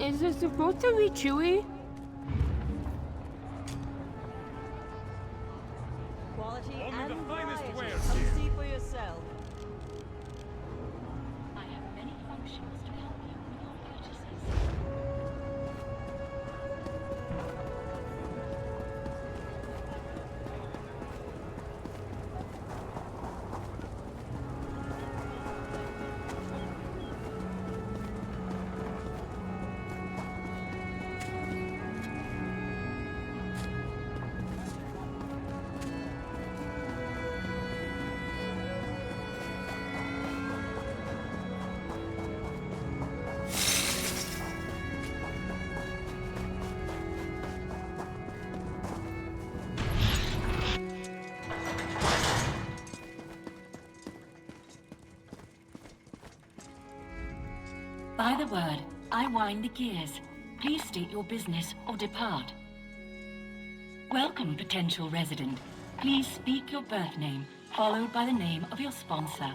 Is this supposed to be chewy? Quality Only and the finest variety. wares Come here. see for yourself. I have many functions to help you with your purchases. By the word, I wind the gears. Please state your business or depart. Welcome, potential resident. Please speak your birth name, followed by the name of your sponsor.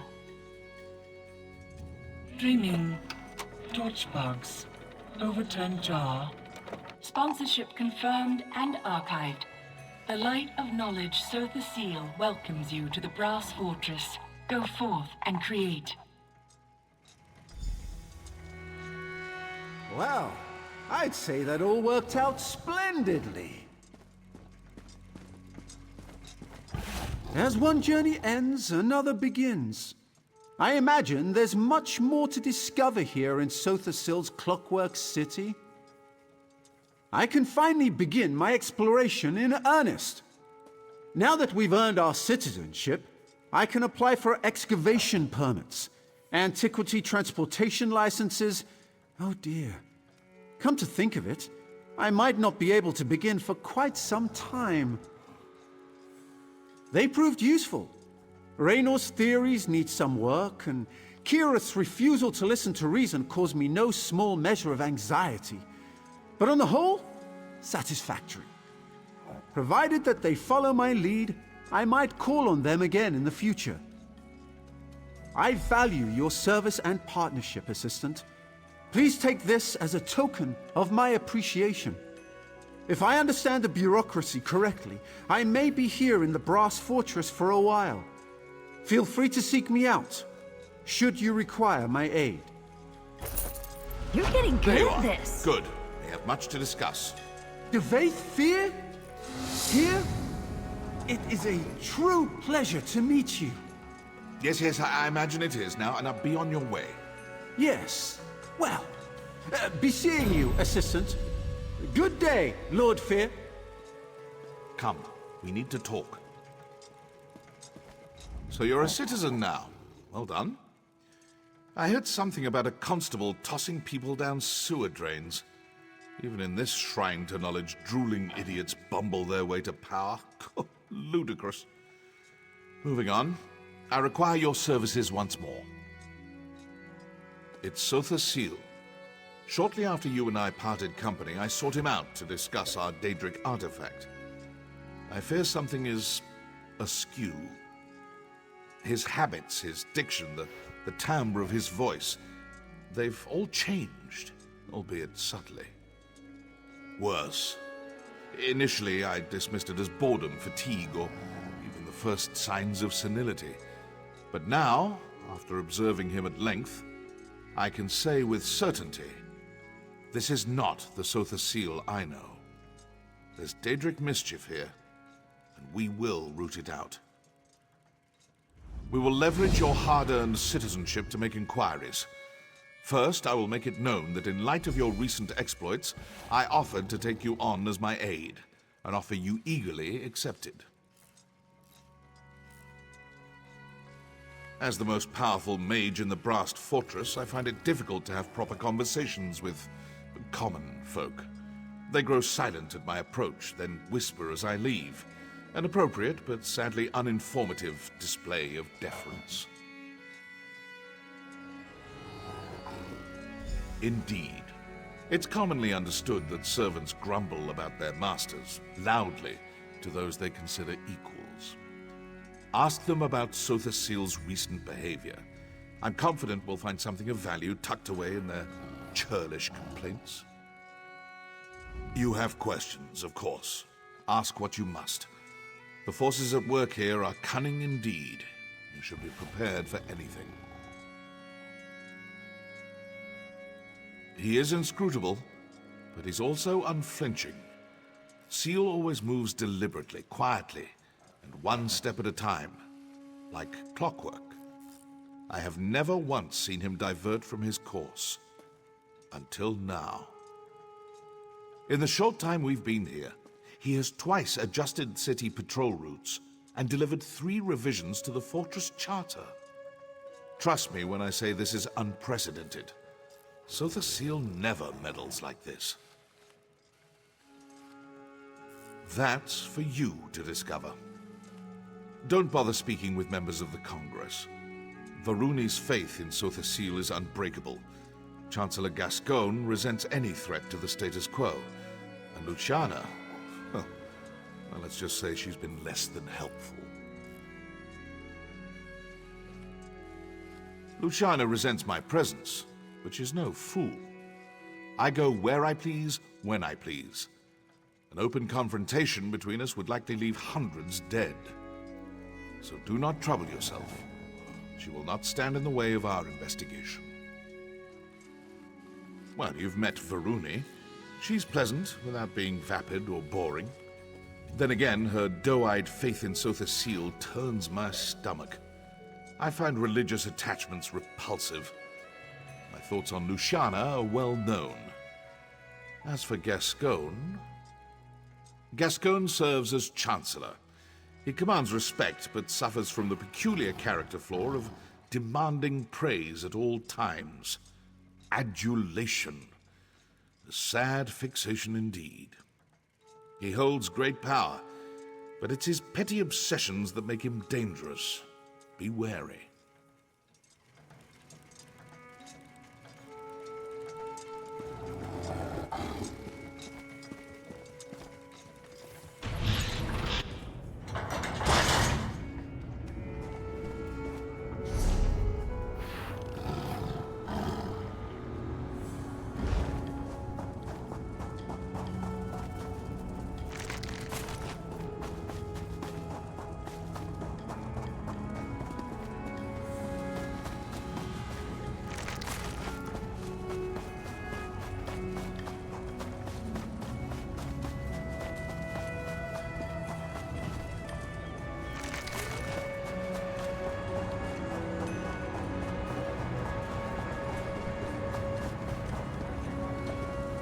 Dreaming. Torchbugs. Overturned jar. Sponsorship confirmed and archived. The light of knowledge, Sota Seal, welcomes you to the Brass Fortress. Go forth and create. Well, I'd say that all worked out splendidly. As one journey ends, another begins. I imagine there's much more to discover here in Sota Sil's Clockwork City. I can finally begin my exploration in earnest. Now that we've earned our citizenship, I can apply for excavation permits, antiquity transportation licenses. Oh dear. Come to think of it, I might not be able to begin for quite some time. They proved useful. Raynor's theories need some work, and Kirith's refusal to listen to reason caused me no small measure of anxiety. But on the whole, satisfactory. Provided that they follow my lead, I might call on them again in the future. I value your service and partnership, Assistant. Please take this as a token of my appreciation. If I understand the bureaucracy correctly, I may be here in the Brass Fortress for a while. Feel free to seek me out, should you require my aid. You're getting There good you at are. this. Good. We have much to discuss. Devaith Fear? Here? It is a true pleasure to meet you. Yes, I imagine it is now, and now be on your way. Yes. Well, be seeing you, Assistant. Good day, Lord Fear. Come, we need to talk. So you're a citizen now. Well done. I heard something about a constable tossing people down sewer drains. Even in this shrine to knowledge, drooling idiots bumble their way to power. Ludicrous. Moving on, I require your services once more. It's Sota Seal. Shortly after you and I parted company, I sought him out to discuss our Daedric artifact. I fear something is askew. His habits, his diction, the timbre of his voice, they've all changed, albeit subtly. Worse. Initially, I dismissed it as boredom, fatigue, or even the first signs of senility. But now, after observing him at length, I can say with certainty, this is not the Sota Seal I know. There's Daedric mischief here, and we will root it out. We will leverage your hard-earned citizenship to make inquiries. First, I will make it known that in light of your recent exploits, I offered to take you on as my aide, an offer you eagerly accepted. As the most powerful mage in the Brass Fortress, I find it difficult to have proper conversations with common folk. They grow silent at my approach, then whisper as I leave. An appropriate, but sadly uninformative, display of deference. Indeed. It's commonly understood that servants grumble about their masters, loudly, to those they consider equals. Ask them about Sota Seal's recent behavior. I'm confident we'll find something of value tucked away in their churlish complaints. You have questions, of course. Ask what you must. The forces at work here are cunning indeed. You should be prepared for anything. He is inscrutable, but he's also unflinching. Seal always moves deliberately, quietly, and one step at a time, like clockwork. I have never once seen him divert from his course. Until now. In the short time we've been here, he has twice adjusted city patrol routes and delivered 3 revisions to the fortress charter. Trust me when I say this is unprecedented. Sota Seal never meddles like this. That's for you to discover. Don't bother speaking with members of the Congress. Varuni's faith in Sota Seal is unbreakable. Chancellor Gascoigne resents any threat to the status quo. And Luciana, well, let's just say she's been less than helpful. Luciana resents my presence, but she's no fool. I go where I please, when I please. An open confrontation between us would likely leave hundreds dead. So do not trouble yourself. She will not stand in the way of our investigation. Well, you've met Varuni. She's pleasant, without being vapid or boring. Then again, her doe-eyed faith in Sota Seal turns my stomach. I find religious attachments repulsive. My thoughts on Luciana are well known. As for Gascoigne... Gascoigne serves as Chancellor. He commands respect, but suffers from the peculiar character flaw of demanding praise at all times. Adulation. A sad fixation indeed. He holds great power, but it's his petty obsessions that make him dangerous. Be wary.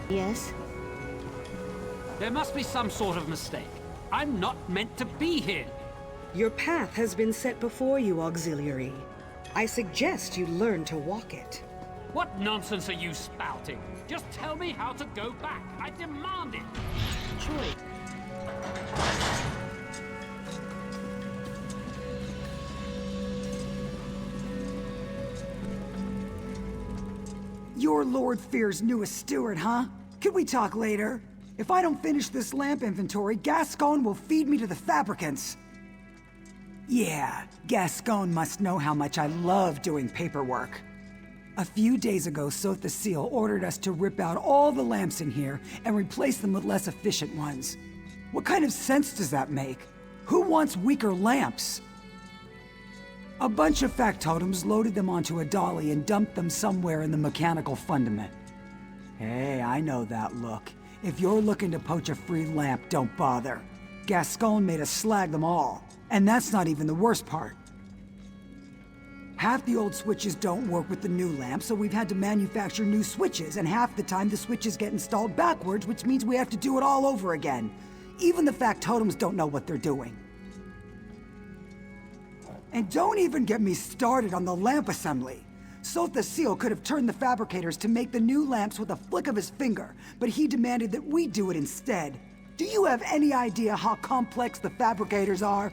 Yes? There must be some sort of mistake. I'm not meant to be here. Your path has been set before you, Auxiliary. I suggest you learn to walk it. What nonsense are you spouting? Just tell me how to go back. I demand it. Troy. You're Lord Fear's newest steward, huh? Can we talk later? If I don't finish this lamp inventory, Gascoigne will feed me to the fabricants. Yeah, Gascoigne must know how much I love doing paperwork. A few days ago, Sota Seal ordered us to rip out all the lamps in here and replace them with less efficient ones. What kind of sense does that make? Who wants weaker lamps? A bunch of factotums loaded them onto a dolly and dumped them somewhere in the mechanical fundament. Hey, I know that look. If you're looking to poach a free lamp, don't bother. Gascoigne made us slag them all. And that's not even the worst part. Half the old switches don't work with the new lamp, so we've had to manufacture new switches, and half the time the switches get installed backwards, which means we have to do it all over again. Even the factotums don't know what they're doing. And don't even get me started on the lamp assembly. Sota Seal could have turned the fabricators to make the new lamps with a flick of his finger, but he demanded that we do it instead. Do you have any idea how complex the fabricators are?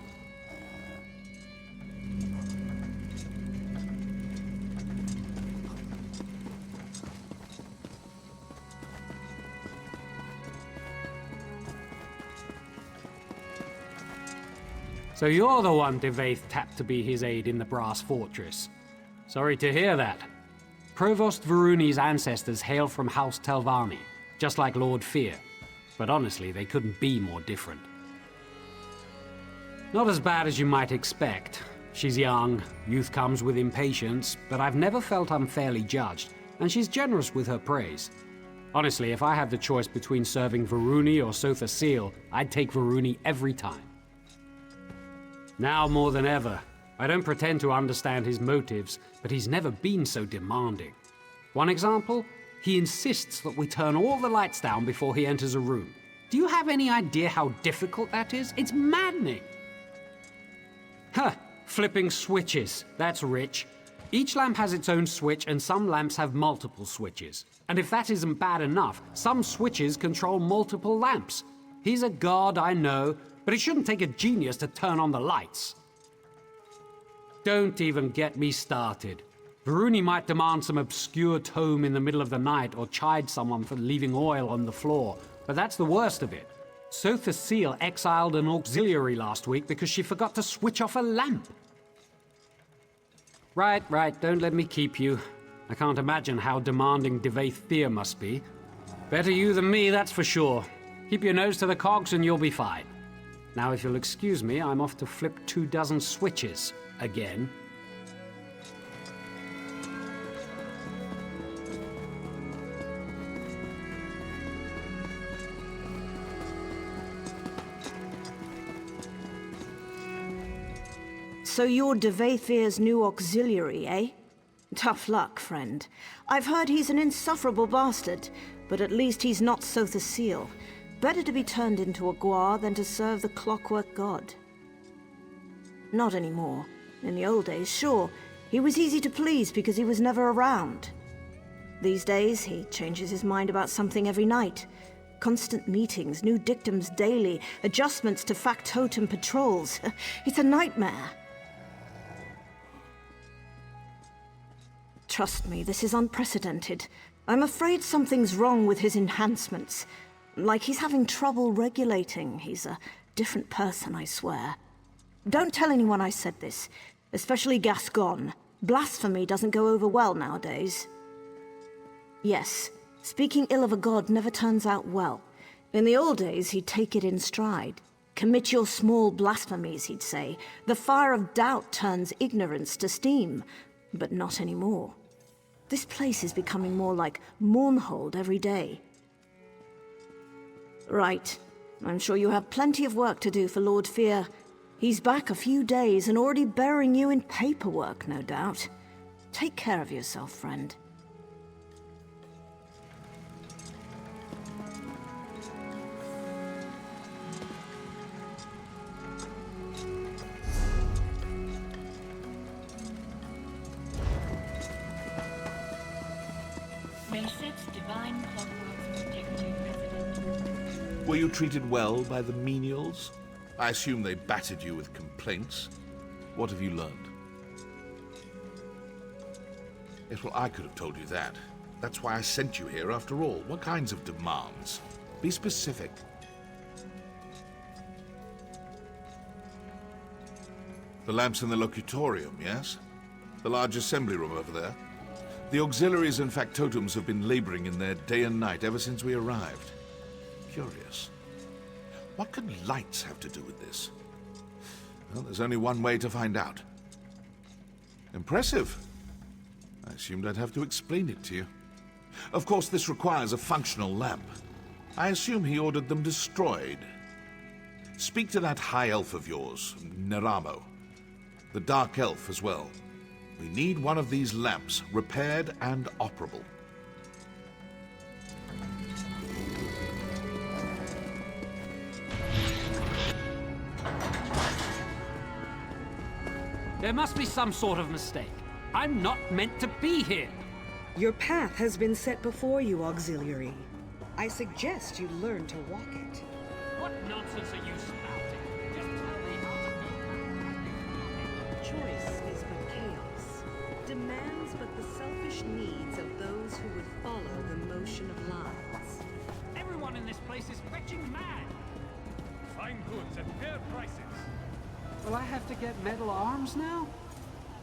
So you're the one Devaith tapped to be his aide in the Brass Fortress. Sorry to hear that. Provost Varuni's ancestors hail from House Telvanni, just like Lord Fear. But honestly, they couldn't be more different. Not as bad as you might expect. She's young, youth comes with impatience, but I've never felt unfairly judged, and she's generous with her praise. Honestly, if I had the choice between serving Varuni or Sotha Seal, I'd take Varuni every time. Now more than ever, I don't pretend to understand his motives, but he's never been so demanding. One example? He insists that we turn all the lights down before he enters a room. Do you have any idea how difficult that is? It's maddening! Huh, flipping switches. That's rich. Each lamp has its own switch, and some lamps have multiple switches. And if that isn't bad enough, some switches control multiple lamps. He's a god, I know, but it shouldn't take a genius to turn on the lights. Don't even get me started. Varuni might demand some obscure tome in the middle of the night or chide someone for leaving oil on the floor, but that's the worst of it. Sotha Seal exiled an auxiliary last week because she forgot to switch off a lamp. Right, don't let me keep you. I can't imagine how demanding Devaith Thea must be. Better you than me, that's for sure. Keep your nose to the cogs and you'll be fine. Now if you'll excuse me, I'm off to flip 24 switches again. So you're Devaithir's new auxiliary, eh? Tough luck, friend. I've heard he's an insufferable bastard, but at least he's not Sotha Seal. Better to be turned into a Gwar than to serve the clockwork god. Not anymore. In the old days, sure, he was easy to please because he was never around. These days, he changes his mind about something every night. Constant meetings, new dictums daily, adjustments to factotum patrols. It's a nightmare. Trust me, this is unprecedented. I'm afraid something's wrong with his enhancements. Like he's having trouble regulating. He's a different person, I swear. Don't tell anyone I said this, especially Gascon. Blasphemy doesn't go over well nowadays. Yes, speaking ill of a god never turns out well. In the old days, he'd take it in stride. Commit your small blasphemies, he'd say. The fire of doubt turns ignorance to steam, but not anymore. This place is becoming more like Mournhold every day. Right. I'm sure you have plenty of work to do for Lord Fear. He's back a few days and already burying you in paperwork, no doubt. Take care of yourself, friend. Divine clockworks protect you, Resident. Were you treated well by the menials? I assume they battered you with complaints. What have you learned? Yes, well, I could have told you that. That's why I sent you here after all. What kinds of demands? Be specific. The lamps in the locutorium, yes? The large assembly room over there? The auxiliaries and factotums have been laboring in there day and night ever since we arrived. Curious. What could lights have to do with this? Well, there's only one way to find out. Impressive. I assumed I'd have to explain it to you. Of course, this requires a functional lamp. I assume he ordered them destroyed. Speak to that high elf of yours, Neramo. The dark elf as well. We need one of these lamps, repaired and operable. There must be some sort of mistake. I'm not meant to be here. Your path has been set before you, auxiliary. I suggest you learn to walk it. What nonsense are you spouting? Just tell me how to go. Choice is but chaos. Demands but the selfish needs of those who would follow the motion of lives. Everyone in this place is fetching mad. Fine goods at fair prices. Will I have to get metal arms now?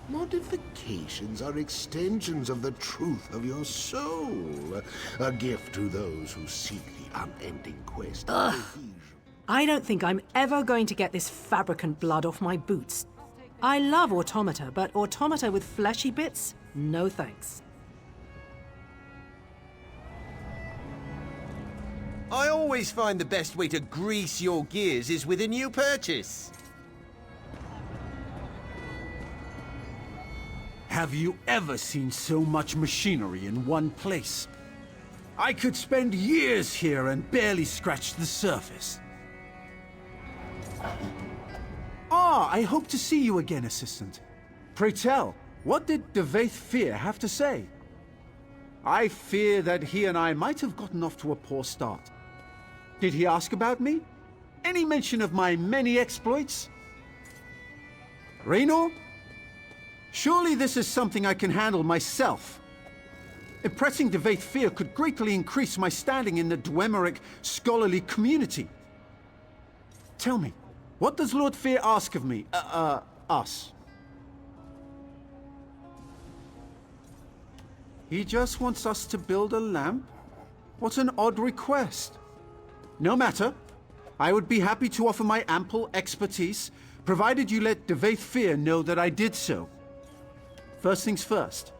Modifications are extensions of the truth of your soul. A gift to those who seek the unending quest. I don't think I'm ever going to get this fabricant blood off my boots. I love automata, but automata with fleshy bits? No thanks. I always find the best way to grease your gears is with a new purchase. Have you ever seen so much machinery in one place? I could spend years here and barely scratch the surface. Ah, I hope to see you again, Assistant. Pray tell, what did Devaith Fear have to say? I fear that he and I might have gotten off to a poor start. Did he ask about me? Any mention of my many exploits? Raynor? Surely this is something I can handle myself. Impressing Devaith Fear could greatly increase my standing in the Dwemerich scholarly community. Tell me, what does Lord Fear ask of me? Us? He just wants us to build a lamp? What an odd request. No matter. I would be happy to offer my ample expertise, provided you let Devaith Fear know that I did so. First things first,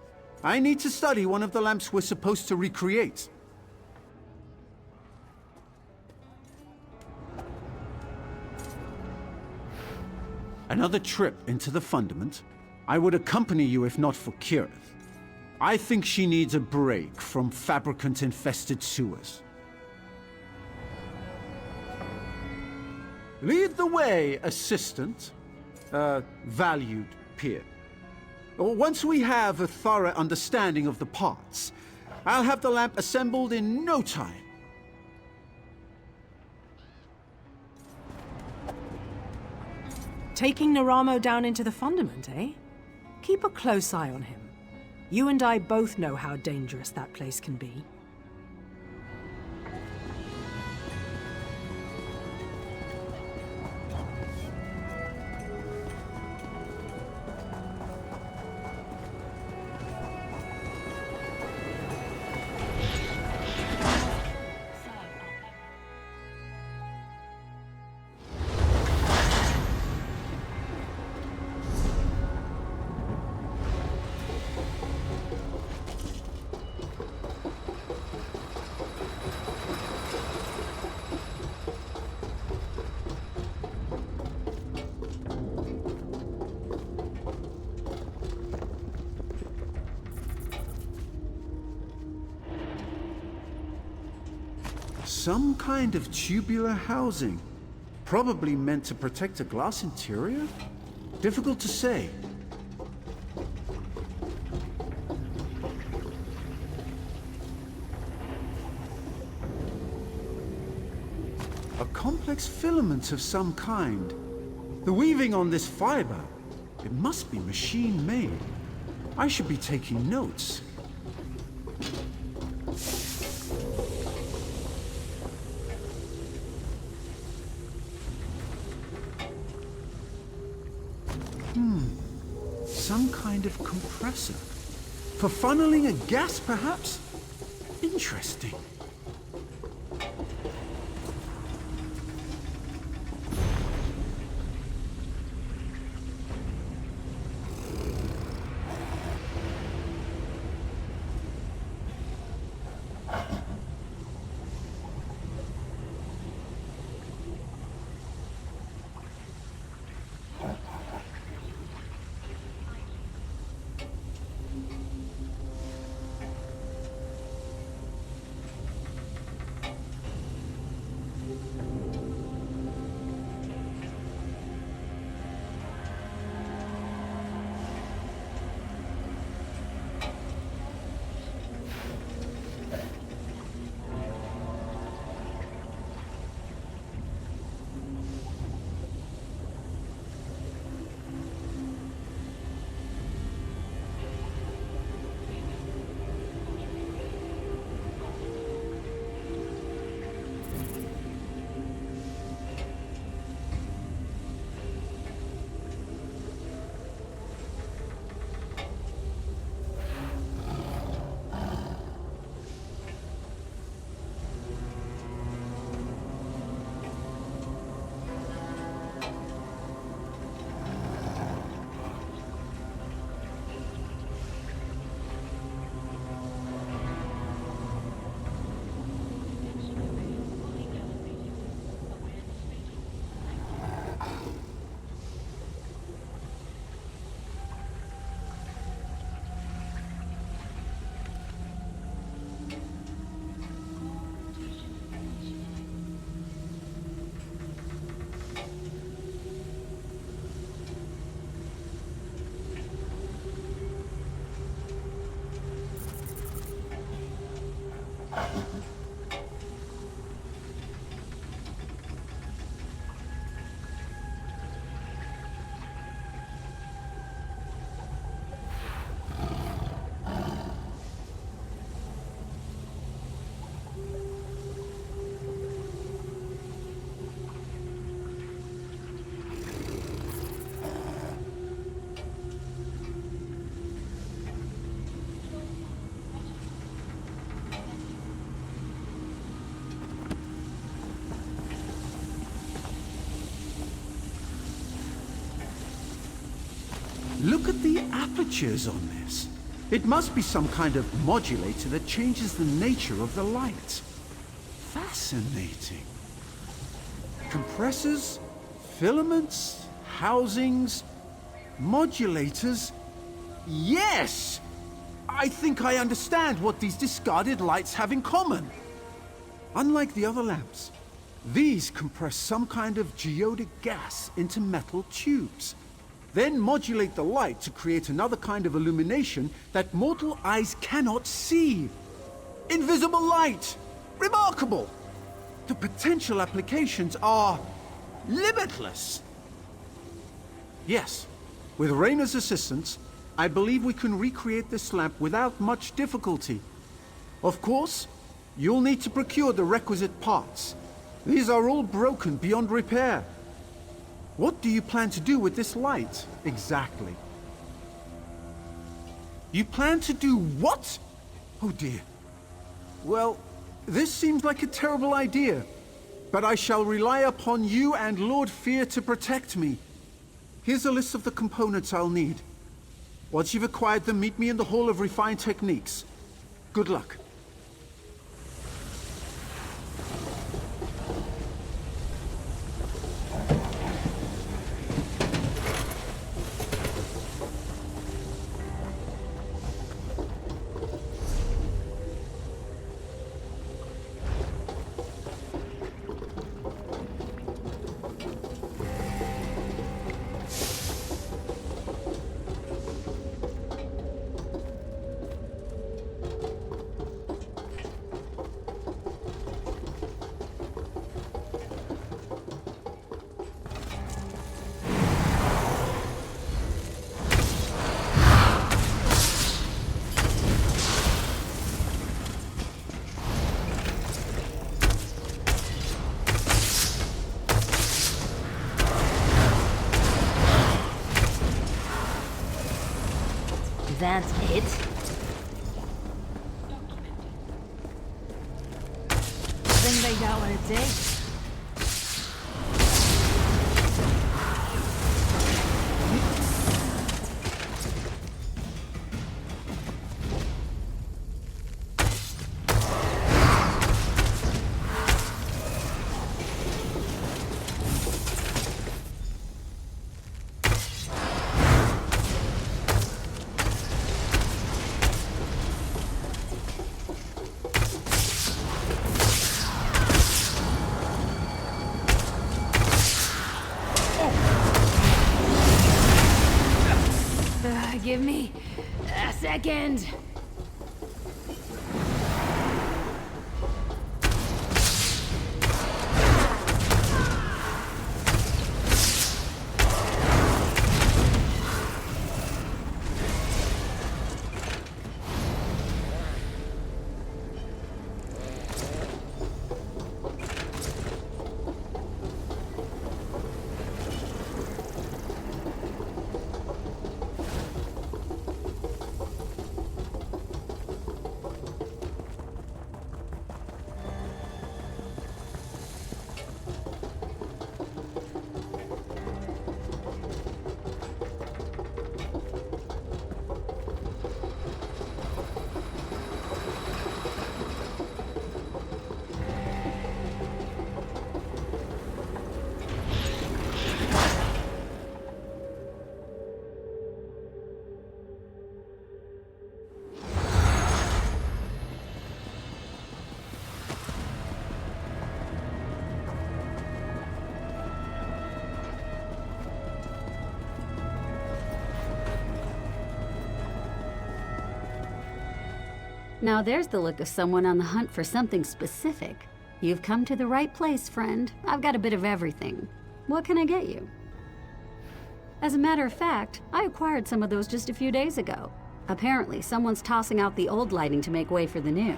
I need to study one of the lamps we're supposed to recreate. Another trip into the fundament? I would accompany you if not for Kirith. I think she needs a break from fabricant-infested sewers. Lead the way, Assistant. Valued peer. Once we have a thorough understanding of the parts, I'll have the lamp assembled in no time. Taking Naramo down into the fundament, eh? Keep a close eye on him. You and I both know how dangerous that place can be. Some kind of tubular housing. Probably meant to protect a glass interior? Difficult to say. A complex filament of some kind. The weaving on this fiber, it must be machine-made. I should be taking notes. Some kind of compressor. For funneling a gas, perhaps? Interesting. Look at the apertures on this. It must be some kind of modulator that changes the nature of the light. Fascinating. Compressors, filaments, housings, modulators. Yes! I think I understand what these discarded lights have in common. Unlike the other lamps, these compress some kind of geodic gas into metal tubes, then modulate the light to create another kind of illumination that mortal eyes cannot see. Invisible light! Remarkable! The potential applications are limitless. Yes, with Rayna's assistance, I believe we can recreate this lamp without much difficulty. Of course, you'll need to procure the requisite parts. These are all broken beyond repair. What do you plan to do with this light, exactly? You plan to do what? Oh dear. Well, this seems like a terrible idea, but I shall rely upon you and Lord Fear to protect me. Here's a list of the components I'll need. Once you've acquired them, meet me in the Hall of Refined Techniques. Good luck. That's it? Think they got what it takes? Give me a second. Now there's the look of someone on the hunt for something specific. You've come to the right place, friend. I've got a bit of everything. What can I get you? As a matter of fact, I acquired some of those just a few days ago. Apparently, someone's tossing out the old lighting to make way for the new.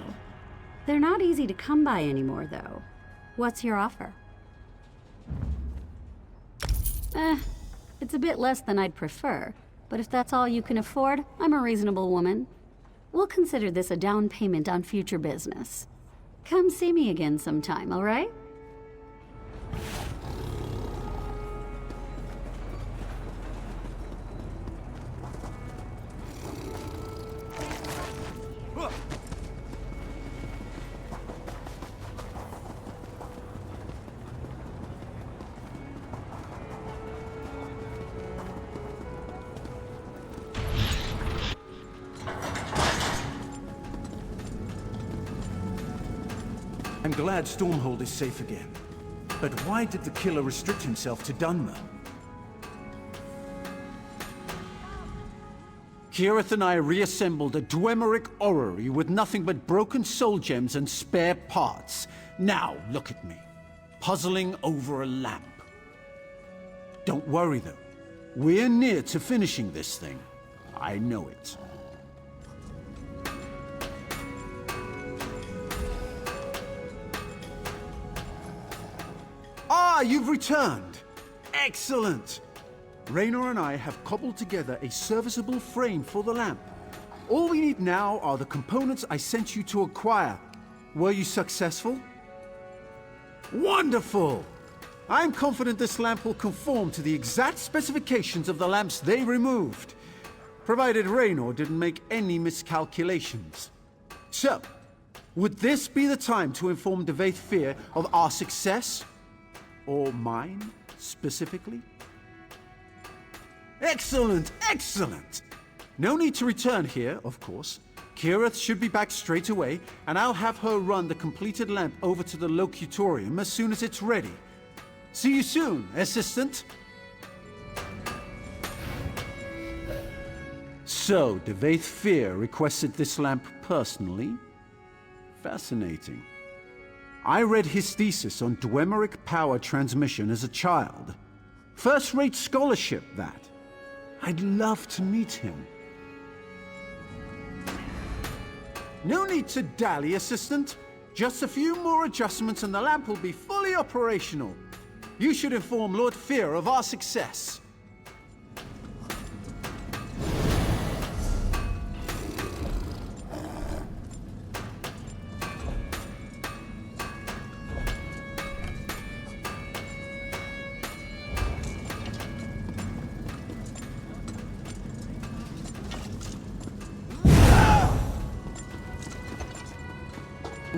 They're not easy to come by anymore, though. What's your offer? It's a bit less than I'd prefer, but if that's all you can afford, I'm a reasonable woman. We'll consider this a down payment on future business. Come see me again sometime, all right? I'm glad Stormhold is safe again. But why did the killer restrict himself to Dunmer? Kirith and I reassembled a Dwemer orrery with nothing but broken soul gems and spare parts. Now, look at me. Puzzling over a lamp. Don't worry, though. We're near to finishing this thing. I know it. Ah, you've returned! Excellent! Raynor and I have cobbled together a serviceable frame for the lamp. All we need now are the components I sent you to acquire. Were you successful? Wonderful! I'm confident this lamp will conform to the exact specifications of the lamps they removed, provided Raynor didn't make any miscalculations. So, would this be the time to inform Devaith Fear of our success? Or mine, specifically? Excellent, excellent! No need to return here, of course. Kirith should be back straight away, and I'll have her run the completed lamp over to the locutorium as soon as it's ready. See you soon, Assistant! So, Devaith Fear requested this lamp personally? Fascinating. I read his thesis on Dwemeric power transmission as a child. First-rate scholarship, that. I'd love to meet him. No need to dally, Assistant. Just a few more adjustments and the lamp will be fully operational. You should inform Lord Fear of our success.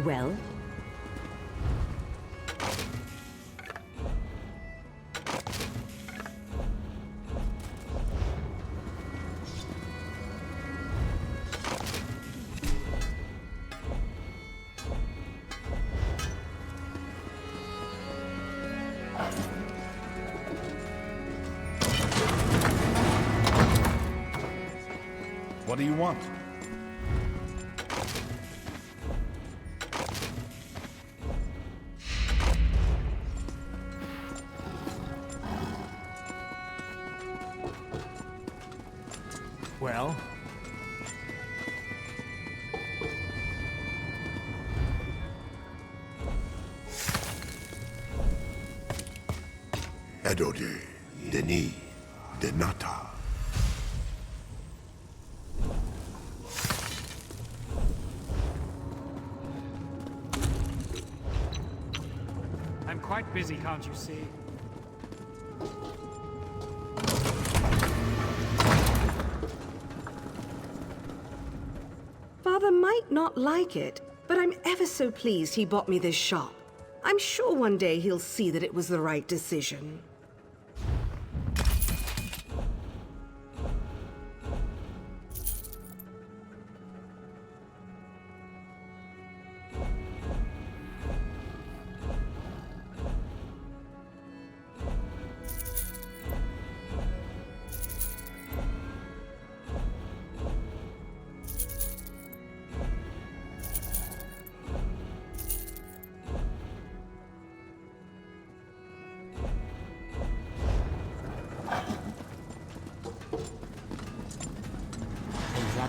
Well? What do you want? Well? Edode, Denis, Denata. I'm quite busy, can't you see? Father might not like it, but I'm ever so pleased he bought me this shop. I'm sure one day he'll see that it was the right decision.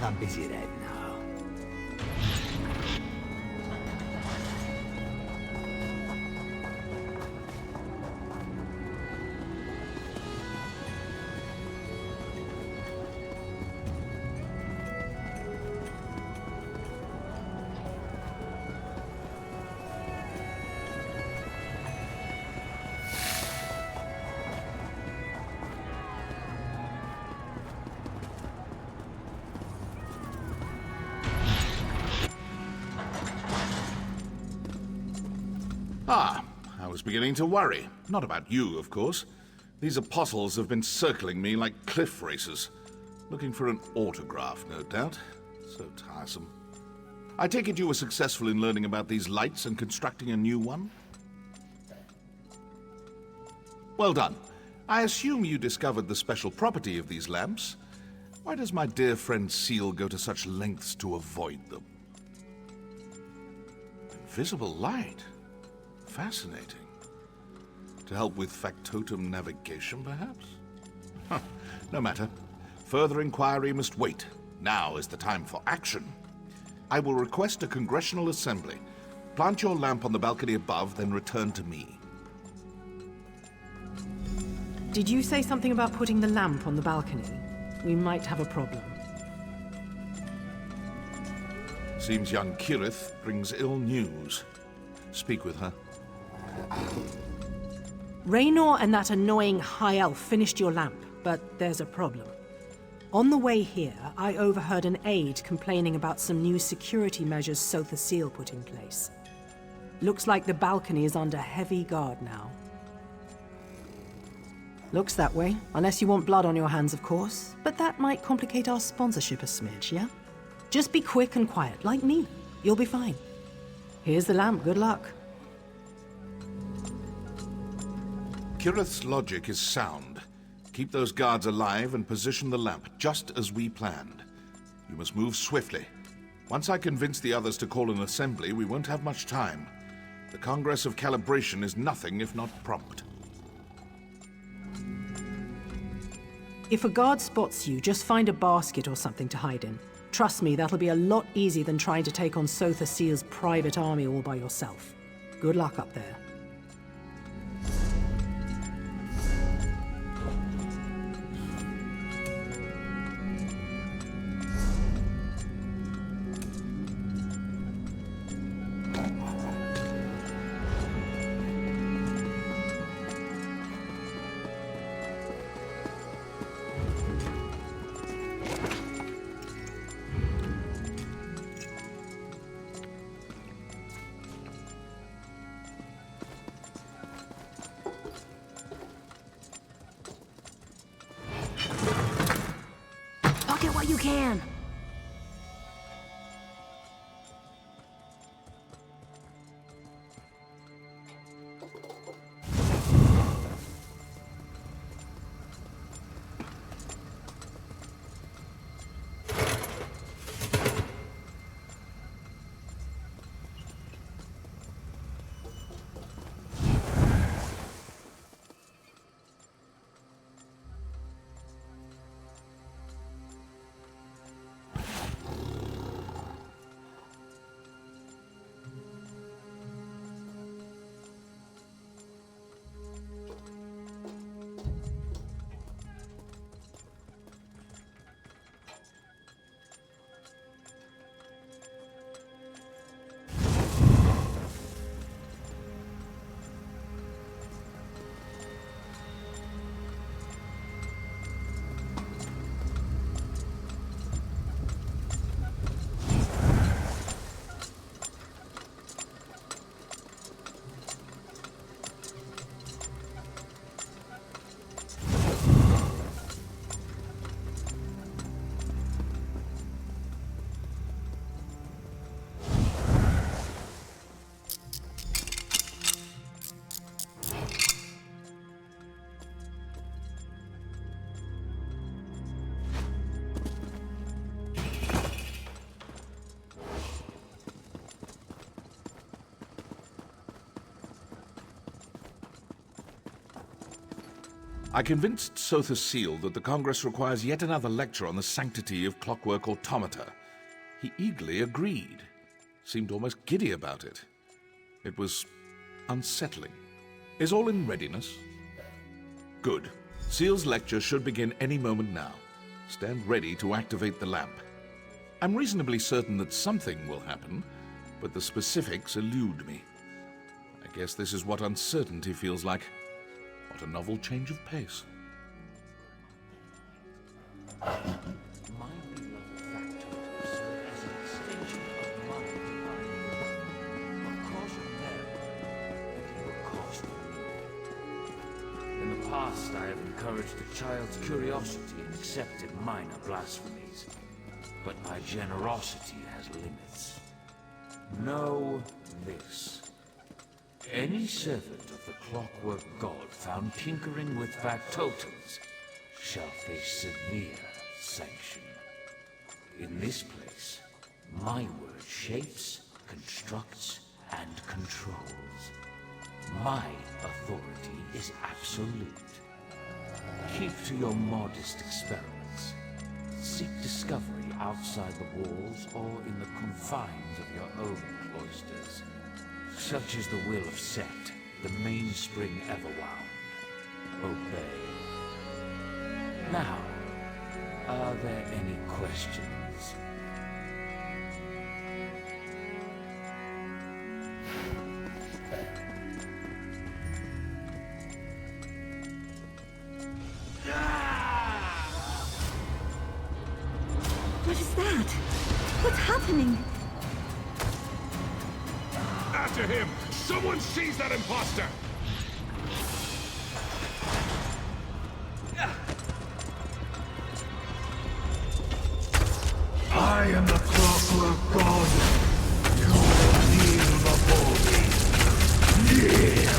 I'm busy right now. Ah, I was beginning to worry. Not about you, of course. These apostles have been circling me like cliff racers. Looking for an autograph, no doubt. So tiresome. I take it you were successful in learning about these lights and constructing a new one? Well done. I assume you discovered the special property of these lamps. Why does my dear friend Seal go to such lengths to avoid them? Invisible light. Fascinating. To help with factotum navigation, perhaps? Huh. No matter. Further inquiry must wait. Now is the time for action. I will request a congressional assembly. Plant your lamp on the balcony above, then return to me. Did you say something about putting the lamp on the balcony? We might have a problem. Seems young Kirith brings ill news. Speak with her. Raynor and that annoying high elf finished your lamp, but there's a problem. On the way here, I overheard an aide complaining about some new security measures Sota Seal put in place. Looks like the balcony is under heavy guard now. Looks that way, unless you want blood on your hands, of course. But that might complicate our sponsorship a smidge, yeah? Just be quick and quiet, like me. You'll be fine. Here's the lamp, good luck. Kirith's logic is sound. Keep those guards alive and position the lamp, just as we planned. You must move swiftly. Once I convince the others to call an assembly, we won't have much time. The Congress of Calibration is nothing if not prompt. If a guard spots you, just find a basket or something to hide in. Trust me, that'll be a lot easier than trying to take on Sota Seal's private army all by yourself. Good luck up there. Pocket what you can. I convinced Sota Seal that the Congress requires yet another lecture on the sanctity of clockwork automata. He eagerly agreed. Seemed almost giddy about it. It was unsettling. Is all in readiness? Good. Seal's lecture should begin any moment now. Stand ready to activate the lamp. I'm reasonably certain that something will happen, but the specifics elude me. I guess this is what uncertainty feels like. What a novel change of pace. My beloved factotum serve as an extension of my mind. But caution them that it will cost me. In the past, I have encouraged a child's curiosity and accepted minor blasphemies. But my generosity has limits. Know this. Any servant of the Clockwork God found tinkering with factotums shall face severe sanction. In this place, my word shapes, constructs, and controls. My authority is absolute. Keep to your modest experiments. Seek discovery outside the walls or in the confines of your own cloisters. Such is the will of Set, the mainspring everwound. Obey. Now, are there any questions? What is that? What's happening? After him! Someone seize that imposter! I am the Clockwork God. You will kneel before me. Kneel!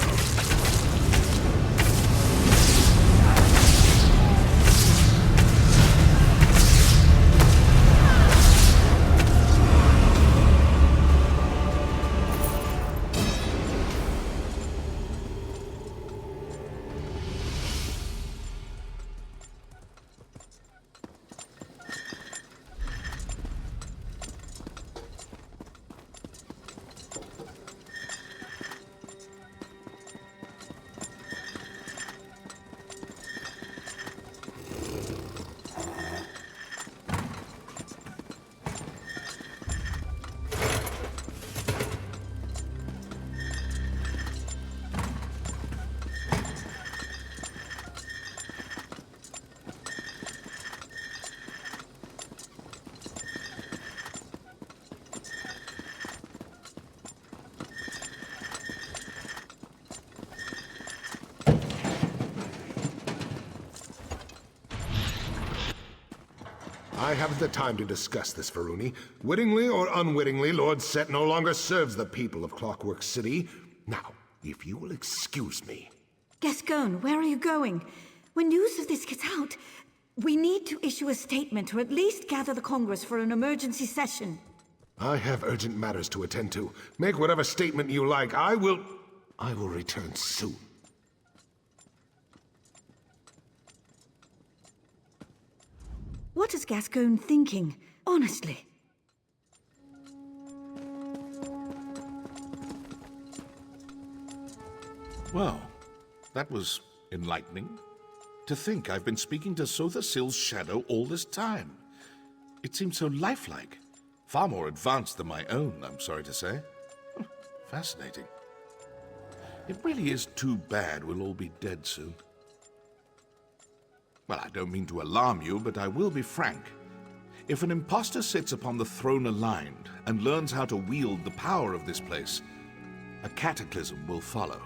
I haven't the time to discuss this, Varuni. Wittingly or unwittingly, Lord Set no longer serves the people of Clockwork City. Now, if you will excuse me. Gascoigne, where are you going? When news of this gets out, we need to issue a statement or at least gather the Congress for an emergency session. I have urgent matters to attend to. Make whatever statement you like. I will return soon. What is Gascoigne thinking? Honestly. Well, that was enlightening. To think I've been speaking to Sota Sil's shadow all this time. It seems so lifelike. Far more advanced than my own, I'm sorry to say. Fascinating. It really is too bad we'll all be dead soon. Well, I don't mean to alarm you, but I will be frank. If an imposter sits upon the throne aligned and learns how to wield the power of this place, a cataclysm will follow.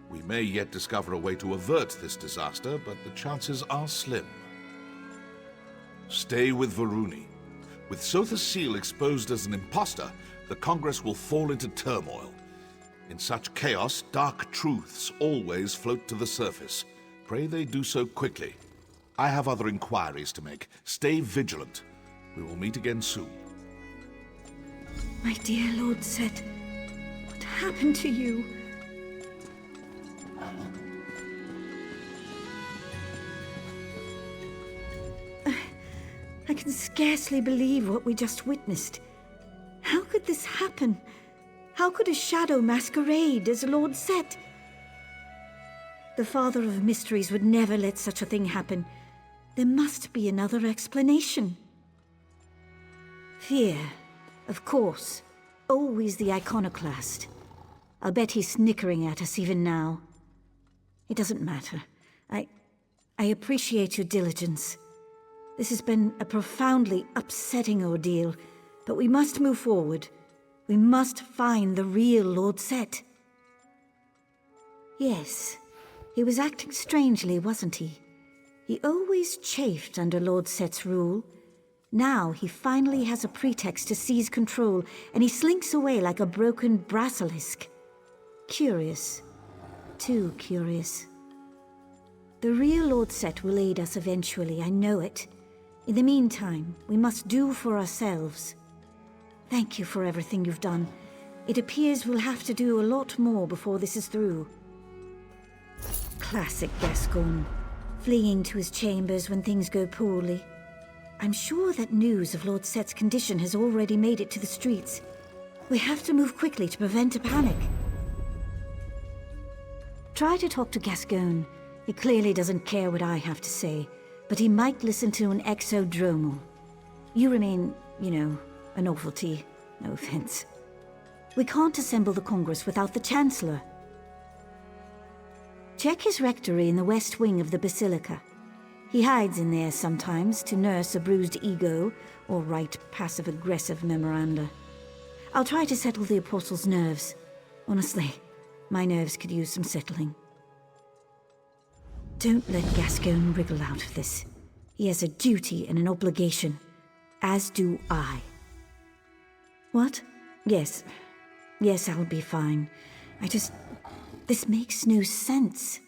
We may yet discover a way to avert this disaster, but the chances are slim. Stay with Varuni. With Sota Sil exposed as an imposter, the Congress will fall into turmoil. In such chaos, dark truths always float to the surface. Pray they do so quickly. I have other inquiries to make. Stay vigilant. We will meet again soon. My dear Lord Set, what happened to you? I can scarcely believe what we just witnessed. How could this happen? How could a shadow masquerade as Lord Set? The Father of Mysteries would never let such a thing happen. There must be another explanation. Fear, of course. Always the iconoclast. I'll bet he's snickering at us even now. It doesn't matter. I appreciate your diligence. This has been a profoundly upsetting ordeal, but we must move forward. We must find the real Lord Set. Yes, he was acting strangely, wasn't he? He always chafed under Lord Set's rule. Now he finally has a pretext to seize control, and he slinks away like a broken basilisk. Curious. Too curious. The real Lord Set will aid us eventually, I know it. In the meantime, we must do for ourselves. Thank you for everything you've done. It appears we'll have to do a lot more before this is through. Classic Gascon. Fleeing to his chambers when things go poorly. I'm sure that news of Lord Set's condition has already made it to the streets. We have to move quickly to prevent a panic. Try to talk to Gascon. He clearly doesn't care what I have to say, but he might listen to an exodromal. You remain, a novelty. No offense. We can't assemble the Congress without the Chancellor. Check his rectory in the west wing of the Basilica. He hides in there sometimes to nurse a bruised ego or write passive-aggressive memoranda. I'll try to settle the Apostle's nerves. Honestly, my nerves could use some settling. Don't let Gascon wriggle out of this. He has a duty and an obligation, as do I. What? Yes. Yes, I'll be fine. This makes no sense.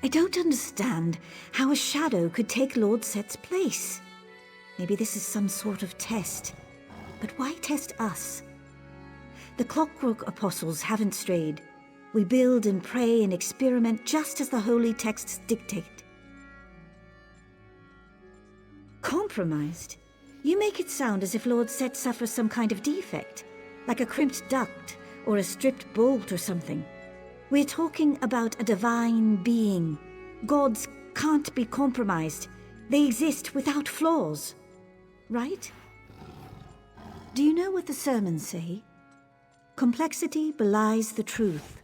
I don't understand how a shadow could take Lord Set's place. Maybe this is some sort of test. But why test us? The Clockwork Apostles haven't strayed. We build and pray and experiment just as the holy texts dictate. Compromised? You make it sound as if Lord Set suffers some kind of defect, like a crimped duct or a stripped bolt or something. We're talking about a divine being. Gods can't be compromised. They exist without flaws. Right? Do you know what the sermons say? Complexity belies the truth.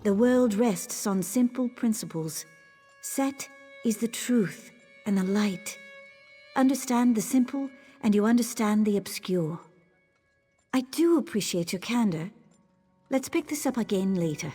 The world rests on simple principles. Set is the truth and the light. Understand the simple, and you understand the obscure. I do appreciate your candor. Let's pick this up again later.